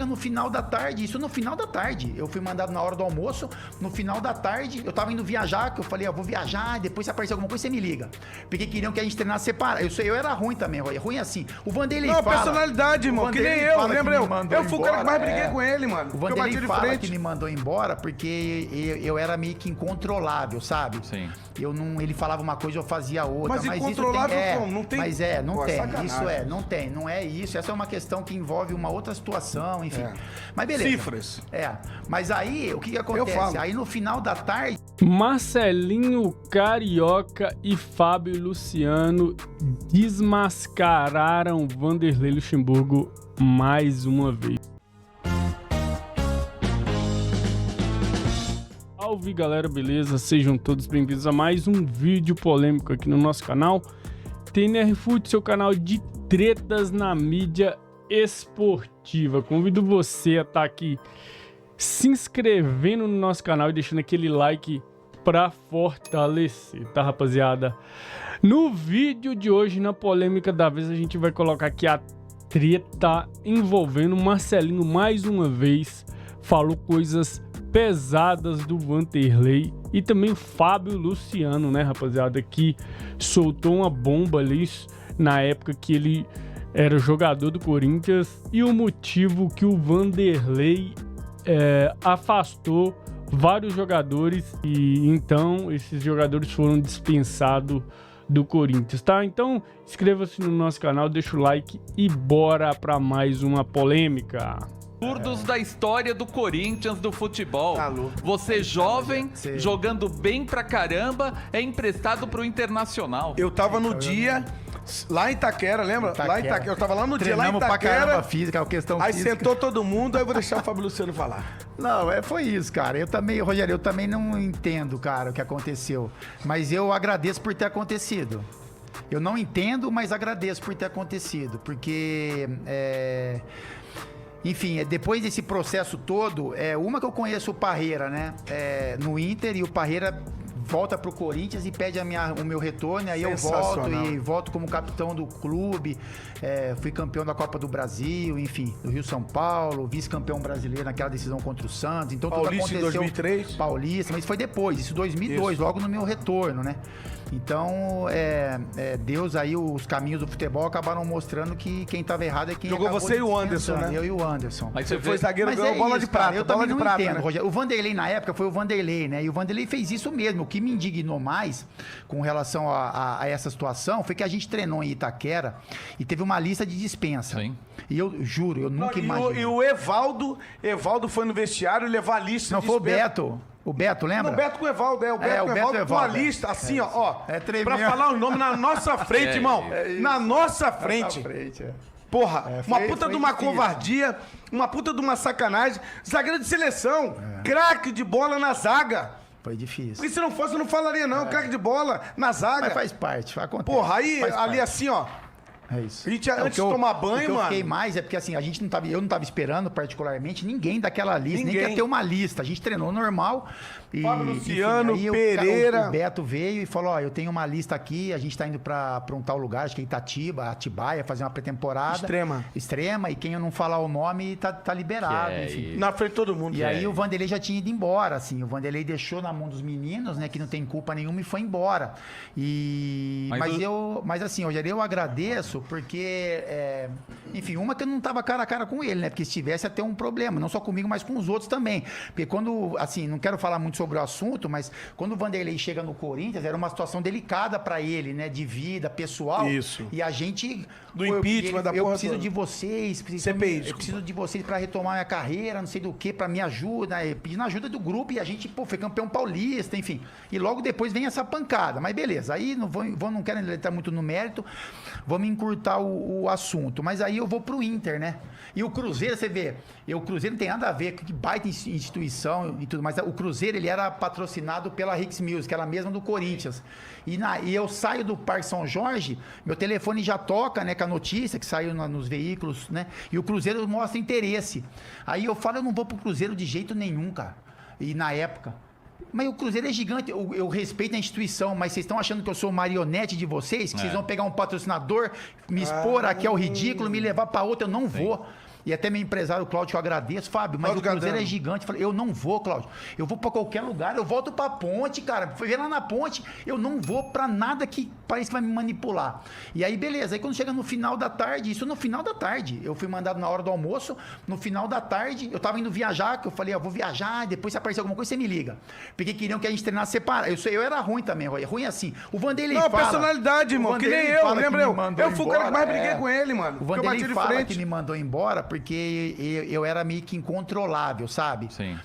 no final da tarde, isso no final da tarde. Eu fui mandado na hora do almoço, no final da tarde, eu tava indo viajar, que eu falei, vou viajar, depois se aparecer alguma coisa, você me liga. Porque queriam que a gente treinasse separado. Eu era ruim também, ruim assim. O Vanderlei fala... personalidade, irmão, que nem eu, lembra eu? Eu fui o cara que mais briguei com ele, mano. O Vanderlei fala que me mandou embora porque eu era meio que incontrolável, sabe? Sim. Ele falava uma coisa, eu fazia outra. Mas incontrolável como? Não tem... Mas não Pô, tem, sacanagem. isso não é isso. Essa é uma questão que envolve uma outra situação, enfim. Mas beleza. Cifras. Mas aí, o que acontece? Aí no final da tarde... Marcelinho Carioca e Fábio Luciano desmascararam Vanderlei Luxemburgo mais uma vez. Salve galera, beleza? Sejam todos bem-vindos a mais um vídeo polêmico aqui no nosso canal TNR Foot, seu canal de tretas na mídia esportiva. Convido você a estar aqui se inscrevendo no nosso canal e deixando aquele like para fortalecer, tá, rapaziada? No vídeo de hoje, na polêmica da vez, a gente vai colocar aqui a treta envolvendo o Marcelinho mais uma vez. Falou coisas pesadas do Vanderlei e também Fábio Luciano, né, rapaziada, que soltou uma bomba ali na época que ele era jogador do Corinthians e o motivo que o Vanderlei afastou vários jogadores e então esses jogadores foram dispensados do Corinthians, tá? Então inscreva-se no nosso canal, deixa o like e bora para mais uma polêmica. Absurdos da história do Corinthians do futebol. Tá louco. Você jovem, jogando bem pra caramba, é emprestado pro Internacional. Eu tava no dia lá em Itaquera, lembra? Lá em Itaquera. Eu tava lá no dia, lá em Itaquera. Pra caramba física, a questão aí física. sentou todo mundo, aí eu vou deixar o Fábio Luciano falar. Não, foi isso, cara. Eu também, Rogério, eu também não entendo, cara, o que aconteceu. Mas eu agradeço por ter acontecido. Eu não entendo, mas agradeço por ter acontecido. Porque, enfim, depois desse processo todo, uma que eu conheço o Parreira, né? No Inter, e o Parreira volta pro Corinthians e pede o meu retorno, aí eu volto como capitão do clube, fui campeão da Copa do Brasil, enfim, do Rio São Paulo, vice-campeão brasileiro naquela decisão contra o Santos, então Paulista tudo aconteceu... em 2003? Paulista, mas foi depois, isso 2002, logo no meu retorno, né? Então, Deus aí, os caminhos do futebol acabaram mostrando que quem tava errado é quem jogou acabou você e o Anderson, né? Eu e o Anderson. Mas Você foi zagueiro, ganhou bola de prata. Eu também não entendo, né? Rogério. O Vanderlei, na época, foi o Vanderlei, né? E o Vanderlei fez isso mesmo. O que me indignou mais com relação a essa situação foi que a gente treinou em Itaquera e teve uma lista de dispensa. Sim. E eu juro, eu nunca imaginei. E o Evaldo foi no vestiário levar a lista. Não, foi o Beto. O Beto, lembra? Não, o Beto com o Evaldo, o Beto com o Evaldo com a lista, assim, ó. Pra falar o nome na nossa frente, irmão. Na nossa frente. Porra, uma puta de uma covardia, uma puta de uma sacanagem. Zagueiro de seleção, craque de bola na zaga. Foi difícil. Porque se não fosse, eu não falaria, não. Craque de bola na zaga. Mas faz parte, acontece. Porra, aí, ali assim, ó. É isso. A gente, antes de tomar banho, mano. Eu fiquei mais porque assim, eu não tava esperando particularmente ninguém daquela lista, nem quer ter uma lista. A gente treinou normal. E, Fábio Luciano, enfim, aí Pereira. O Beto veio e falou: ó, eu tenho uma lista aqui, a gente tá indo pra um tal lugar, acho que é Atibaia, fazer uma pré-temporada. Extrema, e quem eu não falar o nome tá liberado, enfim. Na frente de todo mundo. E aí o Vanderlei já tinha ido embora, assim. O Vanderlei deixou na mão dos meninos, né, que não tem culpa nenhuma, e foi embora. Mas assim, Rogério, eu agradeço porque, enfim, uma que eu não tava cara a cara com ele, né? Porque se tivesse ia ter um problema, não só comigo, mas com os outros também. Porque quando, assim, não quero falar muito sobre o assunto, mas quando o Vanderlei chega no Corinthians, era uma situação delicada pra ele, né? De vida, pessoal. Isso. E a gente... Do impeachment, da porra Eu preciso toda. de vocês, eu preciso de vocês pra retomar minha carreira, não sei do que, pra me ajuda, pedindo ajuda do grupo, e a gente, foi campeão paulista, enfim. E logo depois vem essa pancada, mas beleza, aí não quero entrar muito no mérito, vamos encurtar o assunto, mas aí eu vou pro Inter, né? E o Cruzeiro, você vê, o Cruzeiro não tem nada a ver com que baita instituição e tudo, mas o Cruzeiro, ele era patrocinado pela Hicks Music, que era a mesma do Corinthians. E eu saio do Parque São Jorge, meu telefone já toca, né, com a notícia que saiu nos veículos, né? E o Cruzeiro mostra interesse. Aí eu falo, eu não vou pro Cruzeiro de jeito nenhum, cara. E na época... Mas o Cruzeiro é gigante, eu respeito a instituição, mas vocês estão achando que eu sou marionete de vocês? Que vocês vão pegar um patrocinador, me expor aqui ao ridículo, me levar para outro? Eu não vou. E até meu empresário, o Cláudio, que eu agradeço. Fábio, mas o Cruzeiro é gigante. Eu falei, eu não vou, Cláudio. Eu vou pra qualquer lugar, eu volto pra ponte, cara. Fui ver lá na ponte, eu não vou pra nada que parece que vai me manipular. E aí, beleza. Aí quando chega no final da tarde, isso no final da tarde, eu fui mandado na hora do almoço, no final da tarde, eu tava indo viajar, que eu falei, eu vou viajar, depois se aparecer alguma coisa, você me liga. Porque queriam que a gente treinasse separado. Eu era ruim também, ruim assim. O Vanderlei fala... Não, personalidade, irmão, que nem eu, lembra eu? Eu fui o cara que mais briguei com ele, mano. O Vanderlei fala que me mandou embora porque eu era meio que incontrolável, sabe? Sim.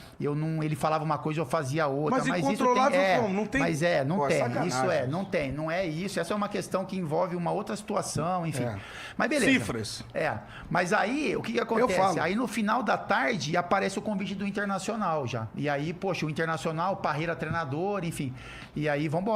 Ele falava uma coisa, eu fazia outra. Mas incontrolável como? Não tem... Mas não tem. Isso não tem. Não é isso. Essa é uma questão que envolve uma outra situação, enfim. Mas beleza. Cifras. Mas aí, o que acontece? Aí no final da tarde aparece o convite do Internacional já. E aí, poxa, o Internacional, Parreira treinador, enfim. E aí, vamos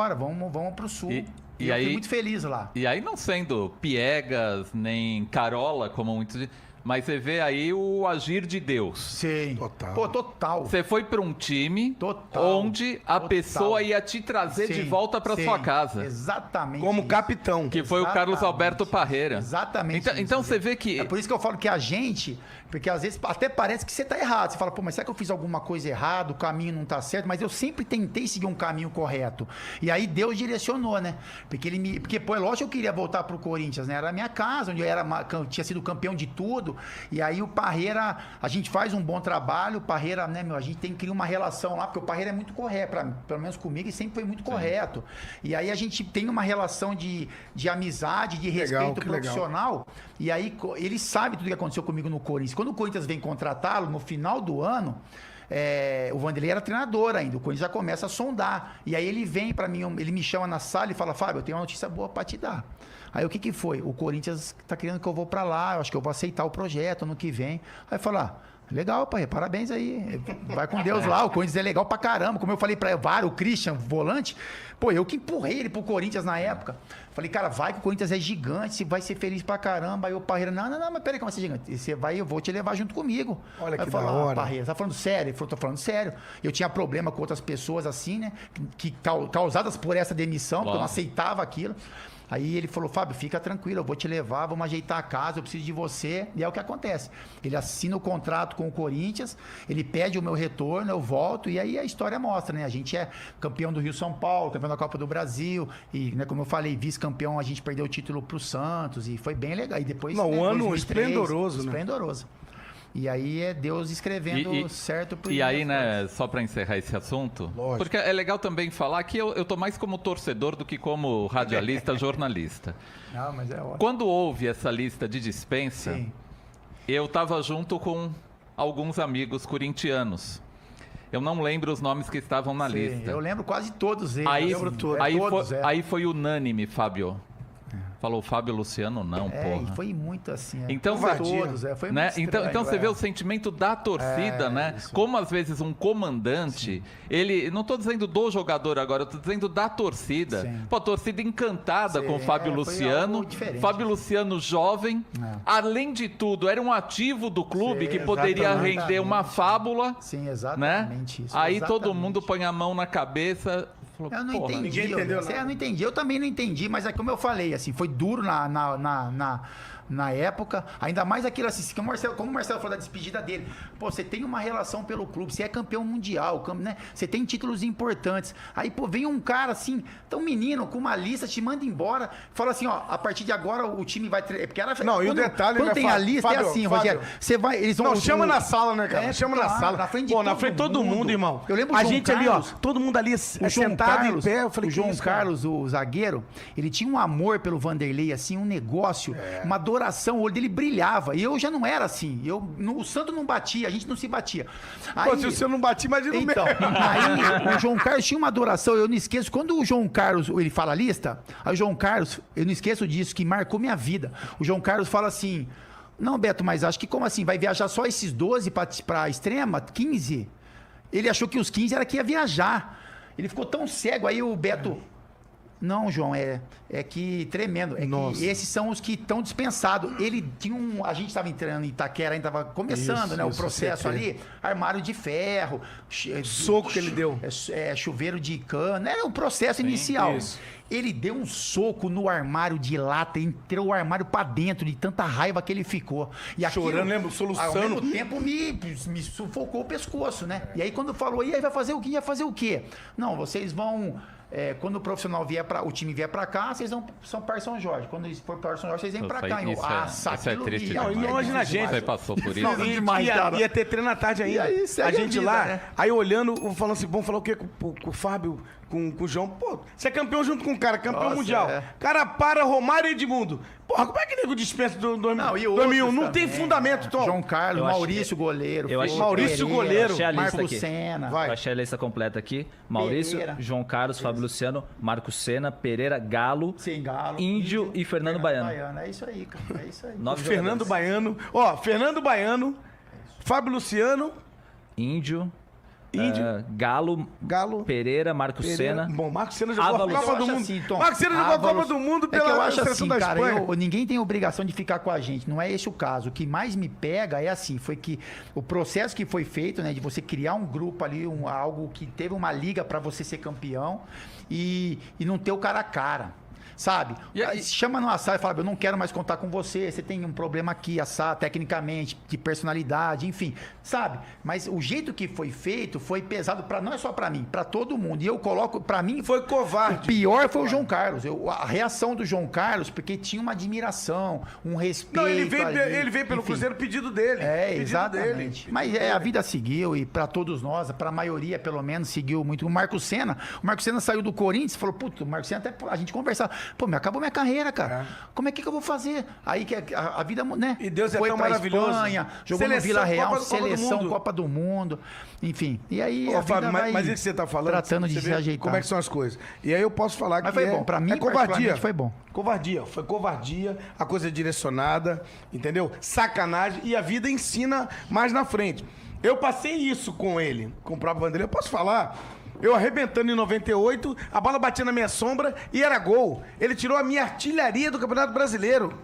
pro Sul. E aí, eu fui muito feliz lá. E aí, não sendo piegas, nem carola, como muitos dizem, mas você vê aí o agir de Deus. Sim. Total. Pô, total. Você foi para um time onde a pessoa ia te trazer de volta para sua casa. Exatamente. Como capitão. Que foi o Carlos Alberto Parreira. Exatamente. Então você vê que... É por isso que eu falo que a gente... Porque às vezes até parece que você tá errado. Você fala, pô, mas será que eu fiz alguma coisa errada? O caminho não tá certo? Mas eu sempre tentei seguir um caminho correto. E aí Deus direcionou, né? Porque pô, é lógico que eu queria voltar pro Corinthians, né? Era a minha casa, onde eu tinha sido campeão de tudo. E aí o Parreira, a gente faz um bom trabalho. O Parreira, né, a gente tem que criar uma relação lá, porque o Parreira é muito correto, pelo menos comigo, e sempre foi muito correto. E aí a gente tem uma relação de amizade, de respeito profissional. Legal. E aí ele sabe tudo que aconteceu comigo no Corinthians. Quando o Corinthians vem contratá-lo, no final do ano, o Vanderlei era treinador ainda, o Corinthians já começa a sondar. E aí ele vem pra mim, ele me chama na sala e fala, Fábio, eu tenho uma notícia boa pra te dar. Aí o que foi? O Corinthians tá querendo que eu vou pra lá, eu acho que eu vou aceitar o projeto ano que vem. Aí eu falo, legal, pai, parabéns aí. Vai com Deus lá, o Corinthians é legal pra caramba. Como eu falei pra o Christian, volante, pô, eu que empurrei ele pro Corinthians na época. Falei, cara, vai que o Corinthians é gigante, você vai ser feliz pra caramba. Aí o Parreira, não, mas peraí, como vai ser gigante? Você vai, eu vou te levar junto comigo. Olha aí que da hora. Parreira, tá falando sério? Ele falou, tô falando sério. Eu tinha problema com outras pessoas assim, né? Causadas por essa demissão, porque eu não aceitava aquilo. Aí ele falou, Fábio, fica tranquilo, eu vou te levar, vamos ajeitar a casa, eu preciso de você. E é o que acontece. Ele assina o contrato com o Corinthians, ele pede o meu retorno, eu volto, e aí a história mostra, né? A gente é campeão do Rio São Paulo, campeão da Copa do Brasil, e, né, como eu falei, vice-campeão, a gente perdeu o título pro Santos, e foi bem legal. E depois, um ano 2003, esplendoroso, né? Esplendoroso. E aí é Deus escrevendo certo pro E aí, né, só para encerrar esse assunto, lógico, porque é legal também falar que eu tô mais como torcedor do que como radialista, jornalista. Não, mas é ótimo. Quando houve essa lista de dispensa, sim, eu tava junto com alguns amigos corintianos. Eu não lembro os nomes que estavam na lista. Eu lembro quase todos eles. Aí foi unânime, Fábio. Falou Fábio Luciano, não, porra. E foi muito assim. Então, foi todos, foi né? muito estranho, então você vê o sentimento da torcida, né? Isso. Como às vezes um comandante, ele, não tô dizendo do jogador agora, eu tô dizendo da torcida. Sim. Pô, a torcida encantada com o Fábio Luciano. Fábio Luciano jovem. Além de tudo, era um ativo do clube que poderia render uma fábula. Sim, exatamente, né? Isso. Aí exatamente. todo mundo põe a mão na cabeça. Eu não entendi. Ninguém entendeu, eu não entendi. Eu também não entendi, mas é como eu falei, assim, foi duro na época, ainda mais aquilo assim, como o Marcelo falou da despedida dele. Pô, você tem uma relação pelo clube, você é campeão mundial, né? Você tem títulos importantes. Aí, pô, vem um cara assim, tão menino, com uma lista, te manda embora, fala assim, ó, a partir de agora o time vai... Porque ela, não, e o detalhe... Quando tem a lista, Fábio, é assim, Rogério, você vai... Eles vão... Não, chama na sala, né, cara? Chama na sala. Na frente de na frente de todo mundo, irmão. Eu lembro a gente ali, ó, todo mundo ali sentado em pé, eu falei, o João Carlos, o zagueiro, ele tinha um amor pelo Vanderlei, assim, um negócio, uma adoração, o olho dele brilhava. E eu já não era assim. O Santo não batia, a gente não se batia. Aí, pô, se você não batia, imagina o meu. Aí o João Carlos tinha uma adoração, eu não esqueço. Quando o João Carlos, ele fala a lista, aí o João Carlos, eu não esqueço disso, que marcou minha vida. O João Carlos fala assim, não, Beto, mas acho que como assim, vai viajar só esses 12 pra Extrema, 15? Ele achou que os 15 era que ia viajar. Ele ficou tão cego, aí o Beto... Não, João, é que tremendo. Que esses são os que estão dispensados. Ele tinha a gente estava entrando em Itaquera, ainda estava começando, né? O processo ali, armário de ferro, soco que ele deu. Chuveiro de cana, era o processo inicial. Isso. Ele deu um soco no armário de lata, entrou o armário pra dentro de tanta raiva que ele ficou. E aquilo, chorando, lembro, soluçando. Ao mesmo tempo me sufocou o pescoço, né? E aí quando falou, e aí vai fazer o quê? Ia fazer o quê? Não, vocês vão... quando o profissional o time vier pra cá, vocês vão para São Jorge. Quando eles for para São Jorge, vocês vêm pra cá. Isso é triste. Não, imagina a gente. Você passou por isso. Ia ter treino à tarde ainda. Aí, a gente vida, lá, né? Aí olhando, falando assim, vamos falar o quê com o Fábio, com o João? Pô, você é campeão junto com o cara, campeão mundial. Cara para Romário e Edmundo. Porra, como é que nego dispensa do 2001? Não tem fundamento, Tom. João Carlos, Maurício, goleiro. Maurício, goleiro. Marcos Senna. Eu achei a lista completa aqui. Maurício, Pereira. João Carlos, Fábio Luciano, Marcos Senna, Pereira, Galo, Índio e Fernando Baiano. É isso aí, cara. É isso aí. Fernando Baiano. Fernando Baiano, Fábio Luciano, Índio, Galo, Pereira, Marcos Senna. Bom, Marcos Senna jogou a Copa do Mundo. Assim, Marcos Senna jogou a Copa do Mundo pela seleção da Espanha. Ninguém tem obrigação de ficar com a gente. Não é esse o caso. O que mais me pega é assim, foi que o processo que foi feito, né, de você criar um grupo ali, algo que teve uma liga para você ser campeão e não ter o cara a cara. Sabe? Chama no assado e fala, eu não quero mais contar com você tem um problema aqui, assado, tecnicamente, de personalidade, enfim, sabe? Mas o jeito que foi feito foi pesado, não é só pra mim, pra todo mundo. E eu coloco, pra mim... Foi covarde. O pior foi o João Carlos. A reação do João Carlos, porque tinha uma admiração, um respeito. Não, ele veio pelo Cruzeiro pedido dele. Exatamente. Dele. Mas a vida seguiu, e pra todos nós, pra maioria, pelo menos, seguiu muito. O Marcos Senna saiu do Corinthians e falou, puto, o Marcos Senna, até a gente conversava, acabou minha carreira, cara. Como é que eu vou fazer? Aí que a vida, né? E Deus foi tão maravilhoso. Espanha, jogou no Vila Real, seleção, Copa do Mundo. Enfim. E aí a vida vai mas isso que você tá falando, tratando de se ajeitar. Como é que são as coisas? E aí eu posso falar que foi bom. Pra mim, covardia. Foi bom. Covardia. Foi covardia, a coisa direcionada, entendeu? Sacanagem. E a vida ensina mais na frente. Eu passei isso com ele, com o próprio Vanderlei. Eu posso falar... Eu arrebentando em 98, a bola batia na minha sombra e era gol. Ele tirou a minha artilharia do Campeonato Brasileiro.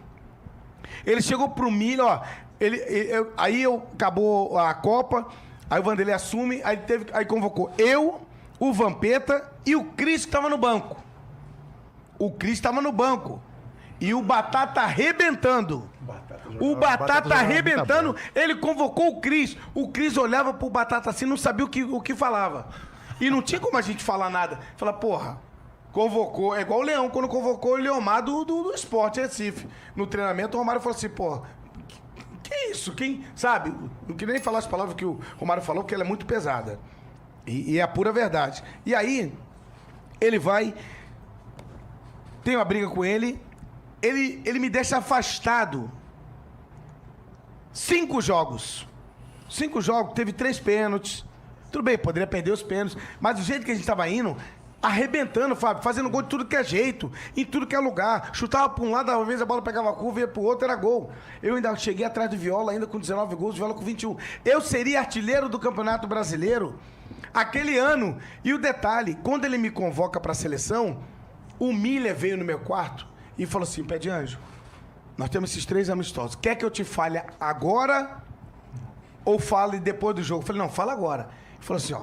Ele chegou pro milho, aí acabou a Copa, aí o Vanderlei assume, aí convocou eu, o Vampeta e o Cris que estava no banco. O Cris estava no banco. E o Batata arrebentando. O Batata arrebentando, ele convocou o Cris. O Cris olhava pro Batata assim, não sabia o que falava. E não tinha como a gente falar nada. Falar, porra, convocou. É igual o Leão, quando convocou o Leomar do Sport Recife. No treinamento, o Romário falou assim, porra, que é isso? Quem, sabe? Não queria nem falar as palavras que o Romário falou, porque ela é muito pesada. E é a pura verdade. E aí, ele vai, tem uma briga com ele me deixa afastado. 5 jogos. 5 jogos, teve 3 pênaltis. Tudo bem, poderia perder os pênaltis, mas do jeito que a gente tava indo, arrebentando, Fábio, fazendo gol de tudo que é jeito, em tudo que é lugar. Chutava pra um lado, às vezes a bola pegava a curva, ia pro outro, era gol. Eu ainda cheguei atrás do Viola, ainda com 19 gols, Viola com 21. Eu seria artilheiro do Campeonato Brasileiro aquele ano. E o detalhe, quando ele me convoca pra seleção, o Miller veio no meu quarto e falou assim, Pé de Anjo, nós temos esses 3 amistosos. Quer que eu te fale agora ou fale depois do jogo? Eu falei, não, fala agora. Ele falou assim,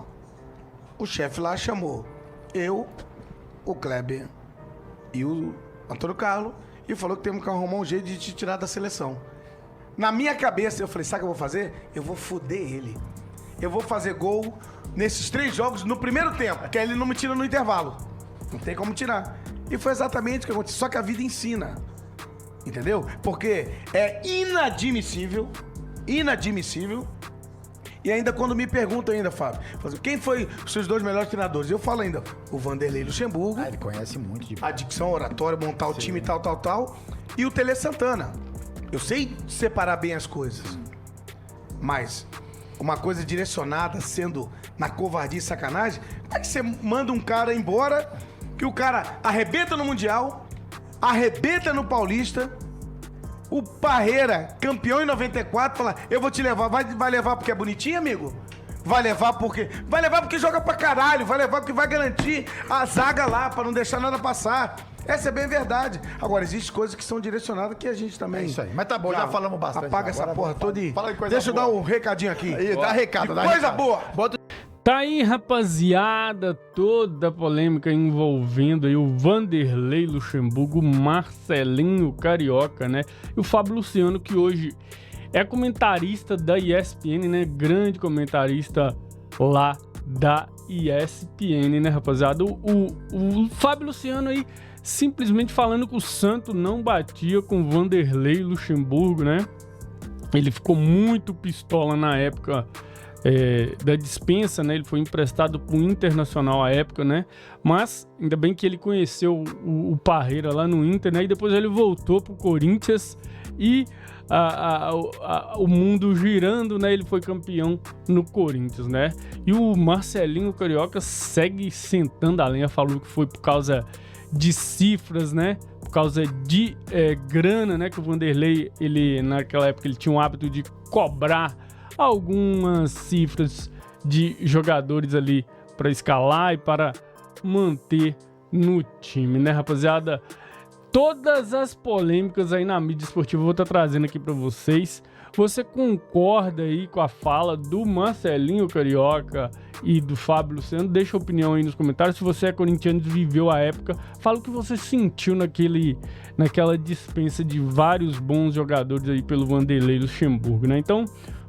o chefe lá chamou eu, o Kleber e o Antônio Carlos e falou que temos que arrumar um jeito de te tirar da seleção. Na minha cabeça, eu falei, sabe o que eu vou fazer? Eu vou foder ele. Eu vou fazer gol nesses 3 jogos no primeiro tempo, que aí ele não me tira no intervalo. Não tem como tirar. E foi exatamente o que aconteceu, só que a vida ensina. Entendeu? Porque é inadmissível, e ainda quando me perguntam ainda, Fábio, quem foi os seus 2 melhores treinadores? Eu falo ainda, o Vanderlei Luxemburgo. Ele conhece muito de a dicção, oratória, montar o time, tal. E o Tele Santana. Eu sei separar bem as coisas. Mas uma coisa direcionada, sendo na covardia e sacanagem, como é que você manda um cara embora, que o cara arrebenta no Mundial, arrebenta no Paulista, o Parreira, campeão em 94, fala, eu vou te levar, vai levar porque é bonitinho, amigo? Vai levar porque joga pra caralho, vai levar porque vai garantir a zaga lá, pra não deixar nada passar. Essa é bem verdade. Agora, existem coisas que são direcionadas que a gente também... É isso aí. Mas tá bom, já falamos bastante. Apaga essa porra toda e... Fala de coisa Deixa eu boa. dar um recadinho aqui. Aí, dá recado, dá coisa recado. boa. Tá aí, rapaziada, toda a polêmica envolvendo aí o Vanderlei Luxemburgo, o Marcelinho Carioca, né? E o Fábio Luciano, que hoje é comentarista da ESPN, né? Grande comentarista lá da ESPN, né, rapaziada? O Fábio Luciano aí simplesmente falando que o Santos não batia com o Vanderlei Luxemburgo, né? Ele ficou muito pistola na época da dispensa, né? Ele foi emprestado para o Internacional à época, né? Mas ainda bem que ele conheceu o Parreira lá no Inter, né? E depois ele voltou para o Corinthians e o mundo girando, né? Ele foi campeão no Corinthians, né? E o Marcelinho Carioca segue sentando a lenha, falou que foi por causa de cifras, né? Por causa de grana, né? Que o Vanderlei, naquela época, ele tinha o hábito de cobrar algumas cifras de jogadores ali para escalar e para manter no time, né, rapaziada? Todas as polêmicas aí na mídia esportiva eu vou estar trazendo aqui para vocês. Você concorda aí com a fala do Marcelinho Carioca e do Fábio Luciano? Deixa a opinião aí nos comentários. Se você é corintiano e viveu a época, fala o que você sentiu naquela dispensa de vários bons jogadores aí pelo Vanderlei Luxemburgo, né? Então,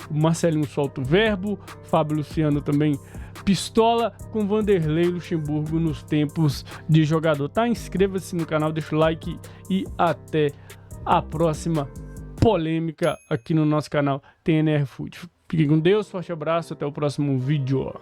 o Marcelinho solta o verbo, o Fábio Luciano também pistola com Vanderlei Luxemburgo nos tempos de jogador. Tá? Inscreva-se no canal, deixa o like e até a próxima polêmica aqui no nosso canal TNR Food. Fiquem com Deus, forte abraço, até o próximo vídeo.